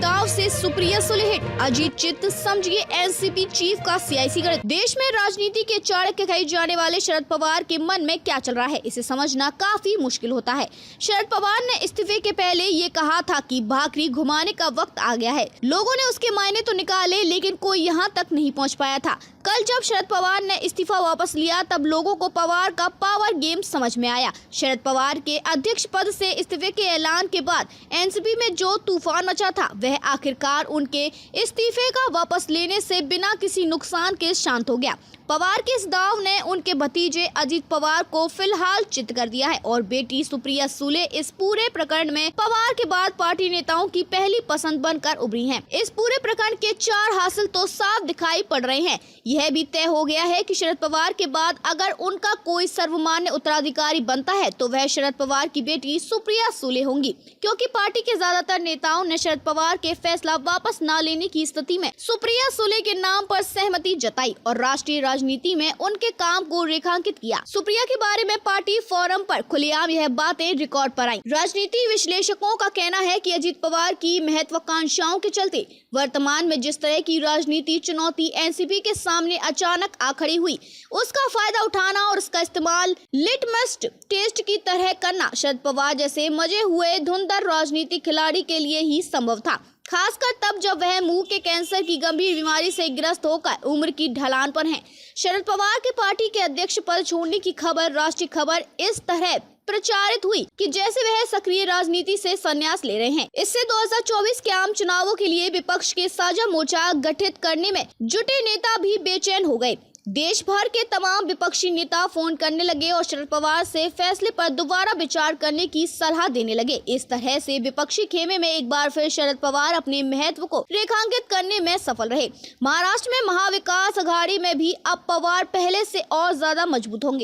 दाव से सुप्रिया सुले हिट, अजीत चित्त समझिए एनसीपी चीफ का सीआईसी गणित। देश में राजनीति के चाणक्य कहे जाने वाले शरद पवार के मन में क्या चल रहा है, इसे समझना काफी मुश्किल होता है। शरद पवार ने इस्तीफे के पहले ये कहा था कि भाकरी घुमाने का वक्त आ गया है। लोगों ने उसके मायने तो निकाले, लेकिन कोई यहाँ तक नहीं पहुँच पाया था। कल जब शरद पवार ने इस्तीफा वापस लिया, तब लोगों को पवार का पावर गेम समझ में आया। शरद पवार के अध्यक्ष पद से इस्तीफे के ऐलान के बाद एनसीपी में जो तूफान मचा था, वह आखिरकार उनके इस्तीफे का वापस लेने से बिना किसी नुकसान के शांत हो गया। पवार के इस दाव ने उनके भतीजे अजीत पवार को फिलहाल चित कर दिया है और बेटी सुप्रिया सुले इस पूरे प्रकरण में पवार के बाद पार्टी नेताओं की पहली पसंद बनकर उभरी हैं। इस पूरे प्रकरण के चार हासिल तो साफ दिखाई पड़ रहे हैं। यह भी तय हो गया है कि शरद पवार के बाद अगर उनका कोई सर्वमान्य उत्तराधिकारी बनता है तो वह शरद पवार की बेटी सुप्रिया सुले होंगी, क्योंकि पार्टी के ज्यादातर नेताओं ने शरद पवार के फैसला वापस न लेने की स्थिति में सुप्रिया सुले के नाम पर सहमति जताई और राष्ट्रीय राजनीति में उनके काम को रेखांकित किया। सुप्रिया के बारे में पार्टी फोरम पर खुलेआम यह बातें रिकॉर्ड पर आई। राजनीति विश्लेषकों का कहना है कि अजीत पवार की महत्वाकांक्षाओं के चलते वर्तमान में जिस तरह की राजनीति चुनौती एनसीपी के सामने अचानक आ खड़ी हुई, उसका फायदा उठाना और उसका इस्तेमाल लिटमस टेस्ट की तरह करना शरद पवार जैसे मजे हुए धुंधर राजनीतिक खिलाड़ी के लिए ही संभव था, खासकर तब जब वह मुंह के कैंसर की गंभीर बीमारी से ग्रस्त होकर उम्र की ढलान पर हैं। शरद पवार के पार्टी के अध्यक्ष पद छोड़ने की खबर राष्ट्रीय खबर इस तरह प्रचारित हुई कि जैसे वह सक्रिय राजनीति से संन्यास ले रहे हैं। इससे 2024 के आम चुनावों के लिए विपक्ष के साझा मोर्चा गठित करने में जुटे नेता भी बेचैन हो गए। देश भर के तमाम विपक्षी नेता फोन करने लगे और शरद पवार से फैसले पर दोबारा विचार करने की सलाह देने लगे। इस तरह से विपक्षी खेमे में एक बार फिर शरद पवार अपने महत्व को रेखांकित करने में सफल रहे। महाराष्ट्र में महाविकास अघाड़ी में भी अब पवार पहले से और ज्यादा मजबूत होंगे।